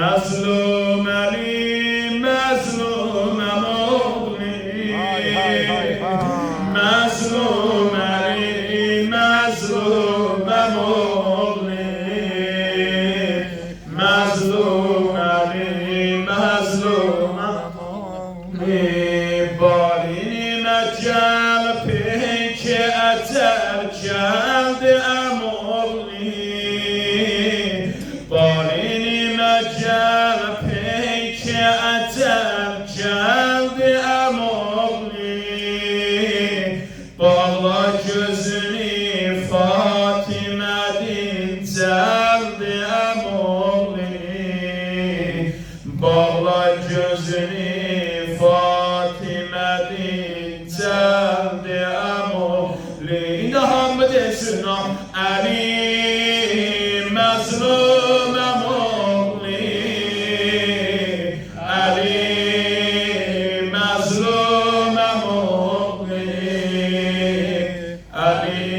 مظلوم علی مظلوم مغنی مظلوم علی مظلوم مغنی مظلوم علی مظلوم مغنی بالینی مجال پیچ اتر کرد امغنی بالینی مجال پیچ اتر کرد امغنی بالا gözünü Fatime dinceldi emogli Bağla gözünü Fatime dinceldi emogli İndi hamı desin Ali mazlum emogli Ali mazlum emogli Ali